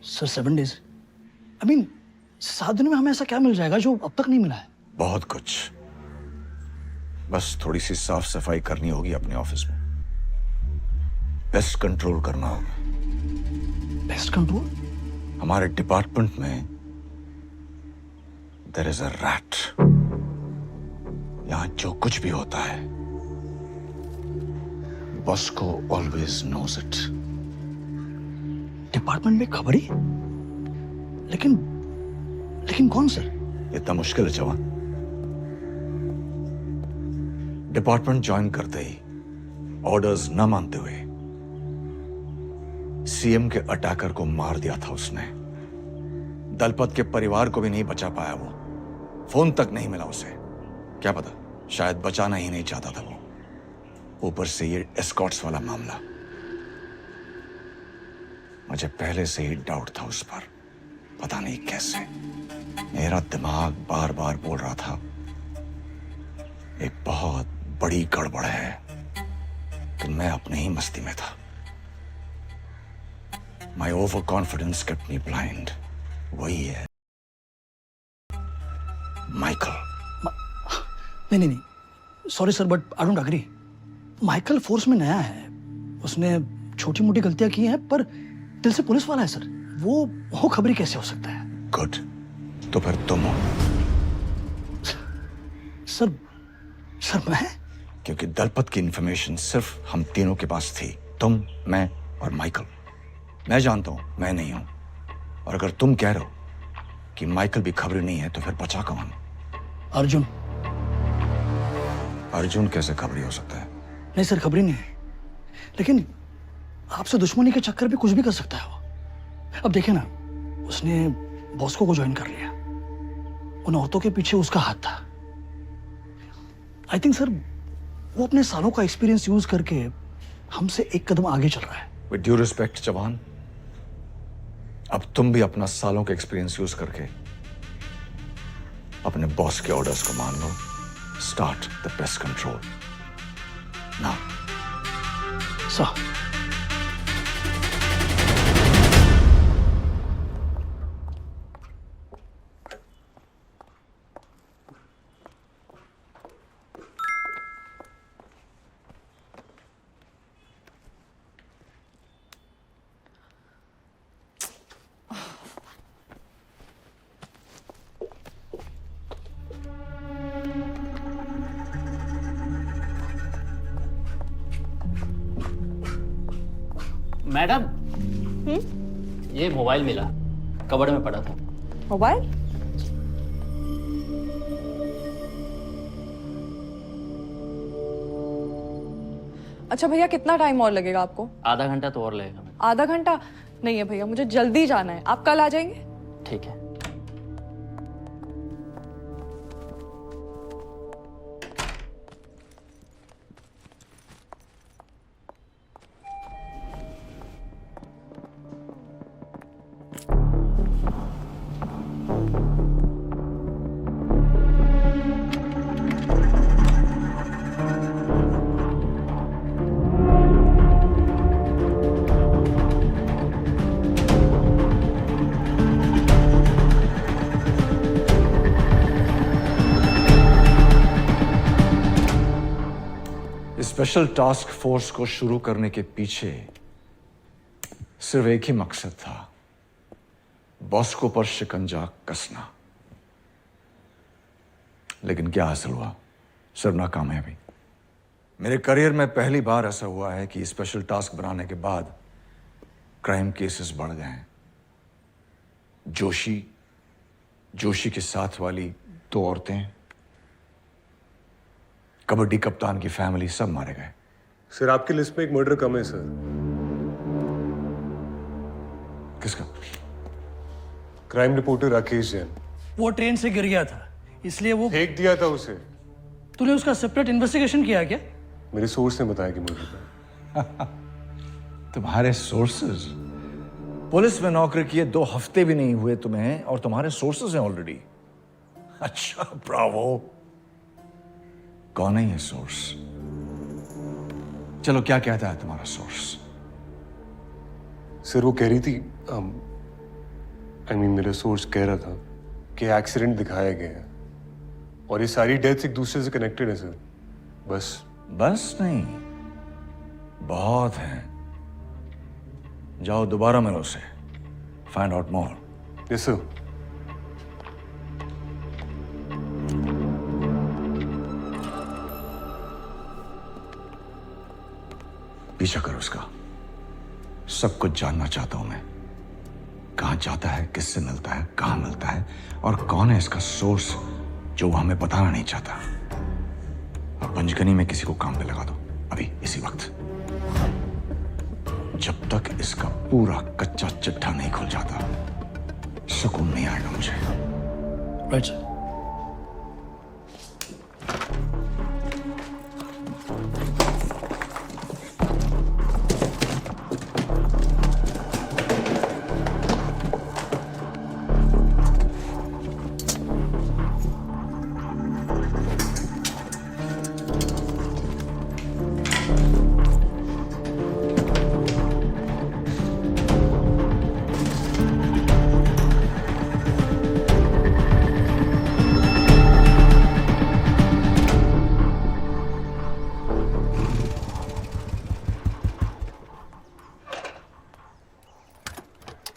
Sir 7 days। I mean 7 दिन में हमें ऐसा क्या मिल जाएगा जो अब तक नहीं मिला है? बहुत कुछ। बस थोड़ी सी साफ सफाई करनी होगी अपने ऑफिस में। पेस्ट कंट्रोल करना होगा। Pest control? हमारे डिपार्टमेंट में देयर इज अ रैट। यहां जो कुछ भी होता है बॉस को ऑलवेज नोज इट। डिपार्टमेंट में खबर ही? लेकिन लेकिन कौन सर? इतना मुश्किल है जवान। डिपार्टमेंट ज्वाइन करते ही ऑर्डर्स न मानते हुए सीएम के अटैकर को मार दिया था उसने। दलपत के परिवार को भी नहीं बचा पाया वो। फोन तक नहीं मिला उसे। क्या पता, शायद बचाना ही नहीं चाहता था वो। ऊपर से ये एस्कॉर्ट्स वाला मामला। मुझे पहले से ही डाउट था उस पर, पता नहीं कैसे। मेरा दिमाग बार बार बोल रहा था एक बहुत बड़ी गड़बड़ है, कि मैं अपने ही मस्ती में था। My overconfidence kept me blind. वही है माइकल। नहीं, sorry sir, but I don't agree. Michael force में नया है, उसने छोटी मोटी गलतियां की हैं, पर दिल से पुलिस वाला है सर। वो खबरी कैसे हो सकता है? गुड, तो फिर तुम हो। सर मैं? क्योंकि दलपत की इंफॉर्मेशन सिर्फ हम तीनों के पास थी, तुम, मैं और माइकल। मैं जानता हूं मैं नहीं हूं, और अगर तुम कह रहे हो कि माइकल भी खबरी नहीं है तो फिर बचा कौन? अर्जुन। अर्जुन कैसे खबरी हो सकता है? नहीं सर, खबरी नहीं है, लेकिन आपसे दुश्मनी के चक्कर में कुछ भी कर सकता है वो। अब देखिए ना, उसने बॉस्को को ज्वाइन कर लिया। उन औरतों के पीछे उसका हाथ था। आई थिंक सर वो अपने सालों का एक्सपीरियंस यूज करके हमसे एक कदम आगे चल रहा है। विद ड्यू रिस्पेक्ट जवान, अब तुम भी अपना सालों का एक्सपीरियंस यूज करके अपने बॉस के ऑर्डर्स को मान लो। Start the pest control now. Sir madam, ये मोबाइल मिला, कबर्ड में पड़ा था। मोबाइल? अच्छा भैया, कितना टाइम और लगेगा आपको? आधा घंटा तो और लगेगा मैडम। आधा घंटा? नहीं है भैया, मुझे जल्दी जाना है। आप कल आ जाएंगे? ठीक है। स्पेशल टास्क फोर्स को शुरू करने के पीछे सिर्फ एक ही मकसद था, बॉस्को पर शिकंजा कसना। लेकिन क्या हासिल हुआ? सिर्फ नाकामयाबी। मेरे करियर में पहली बार ऐसा हुआ है कि स्पेशल टास्क बनाने के बाद क्राइम केसेस बढ़ गए हैं। जोशी के साथ वाली 2 औरतें, कबड्डी कप्तान की फैमिली, सब मारे गए। सर, आपकी लिस्ट में एक मर्डर कम है सर। किसका? Crime reporter Rakesh Jain. वो ट्रेन से गिर गया था, इसलिए वो फेंक दिया था उसे। तूने उसका सेपरेट इन्वेस्टिगेशन किया क्या? मेरे सोर्स ने बताया कि मर्डर था। तुम्हारे सोर्सेज? पुलिस में नौकरी किए 2 हफ्ते भी नहीं हुए तुम्हें, और तुम्हारे सोर्सेज हैं ऑलरेडी। अच्छा, ब्रावो। कौन है ये सोर्स? चलो, क्या कहता है तुम्हारा सोर्स? सर, वो कह रही थी मेरा सोर्स कह रहा था कि एक्सीडेंट दिखाया गया है और ये सारी डेथ्स एक दूसरे से कनेक्टेड है सर। बस नहीं, बहुत हैं। जाओ दोबारा मिलो उसे, find out more. Yes sir. पीछा करो उसका, सब कुछ जानना चाहता हूं मैं। कहां जाता है, किससे मिलता है, कहां मिलता है, और कौन है इसका सोर्स जो वो हमें बताना नहीं चाहता। अब पंचगनी में किसी को काम पे लगा दो, अभी इसी वक्त, जब तक इसका पूरा कच्चा चिट्ठा नहीं खुल जाता सुकून नहीं आएगा मुझे। Right sir.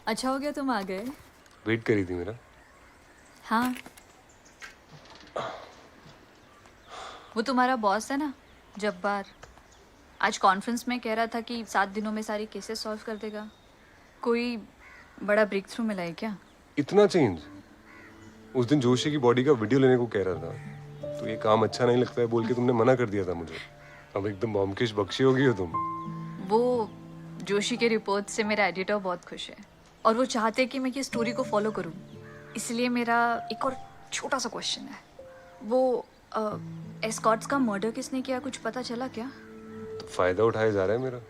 अच्छा हो गया तुम आ गए। वेट करी थी मेरा। हाँ, वो तुम्हारा बॉस है ना जब्बार, आज कॉन्फ्रेंस में कह रहा था कि 7 दिनों में सारी केसेस सॉल्व कर देगा। कोई बड़ा ब्रेक थ्रू मिला है क्या? इतना चेंज? उस दिन जोशी की बॉडी का वीडियो लेने को कह रहा था, तो ये काम अच्छा नहीं लगता है बोल के तुमने मना कर दिया था मुझे। अब एकदम बॉम्बकिश बख्शी हो गई हो तुम। वो जोशी के रिपोर्ट से मेरा एडिटर बहुत खुश है और वो चाहते हैं कि मैं ये स्टोरी को फॉलो करूं। इसलिए मेरा एक और छोटा सा क्वेश्चन है, वो एस्कॉर्ट्स का मर्डर किसने किया, कुछ पता चला क्या? तो फायदा उठाया जा रहा है मेरा,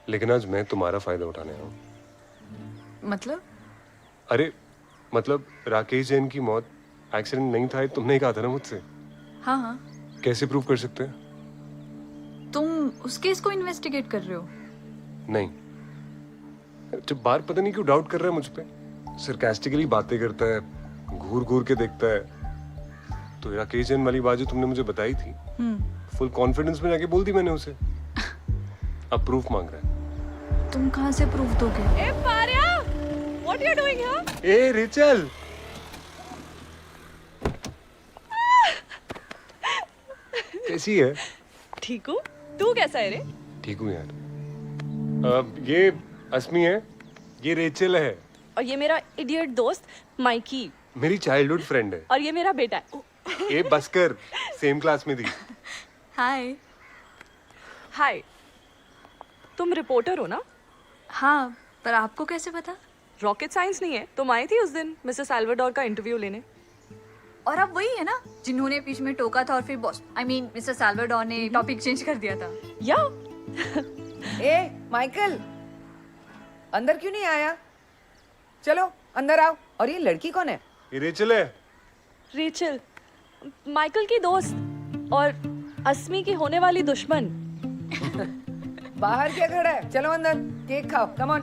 लेकिन आज मैं तुम्हारा फायदा उठाने आया हूँ। मतलब? अरे मतलब राकेश जैन की मौत एक्सीडेंट नहीं था, तुमने ही कहा था ना मुझसे। हाँ हाँ। कैसे प्रूव कर सकते हैं? तुम उस केस को इन्वेस्टिगेट कर रहे हो? नहीं, जब बार पता नहीं क्यों डाउट कर रहा है मुझ पे, सरकास्टिकली बातें करता है, घूर घूर के देखता है। तो राकेश जैन वाली बात जो तुमने मुझे बताई थी, फुल कॉन्फिडेंस में जाके बोल दी मैंने उसे। अब प्रूफ मांग रहा है। तुम कहाँ से प्रूफ दोगे? ए पार्या, what you doing here? A Rachel, कैसी है? ठीक हूँ, तू कैसा है रे? ठीक हूँ यार। ये अस्मी है, ये रेचल है, और ये मेरा इडियट दोस्त माइकी, मेरी चाइल्डहुड फ्रेंड है। और ये मेरा बेटा है। ये बसकर सेम क्लास में थी। हाय। हाय, तुम रिपोर्टर हो ना? हाँ, पर आपको कैसे पता? रॉकेट साइंस नहीं है, तुम आई थी उस दिन मिसेस साल्वाडोर का इंटरव्यू लेने। और अब वही है ना जिन्होंने बीच में टोका था और फिर बॉस मिस्टर साल्वाडोर ने टॉपिक चेंज कर दिया था। या ए माइकल, अंदर क्यों नहीं आया? चलो अंदर आओ। और ये लड़की कौन है? ये रेचल है। रेचल, माइकल की दोस्त और अस्मी की होने वाली दुश्मन। बाहर क्या खड़ा है? चलो अंदर, केक खाओ, कम ऑन।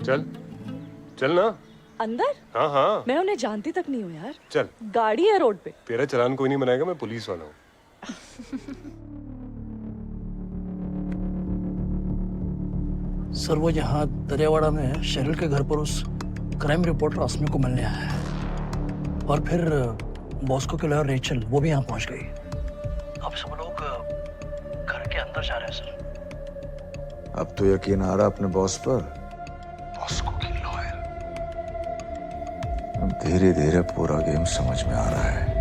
चल चल ना अंदर? हाँ हाँ मैं उन्हें जानती तक नहीं हूँ यार। चल। गाड़ी है रोड पे। तेरा चालान कोई नहीं बनाएगा, मैं पुलिस वाला हूँ। सर वो यहाँ दरियावाड़ा में शेरिल के घर पर उस क्राइम रिपोर्टर अस्मी को मिलने आया है, और फिर बॉस्को के लॉयर रेचल वो भी यहाँ पहुँच गई। अब सब लोग घर के अंदर जा रहे हैं सर। अब तो यकीन आ रहा अपने बॉस पर, बॉस्को की लॉयर। अब धीरे धीरे पूरा गेम समझ में आ रहा है।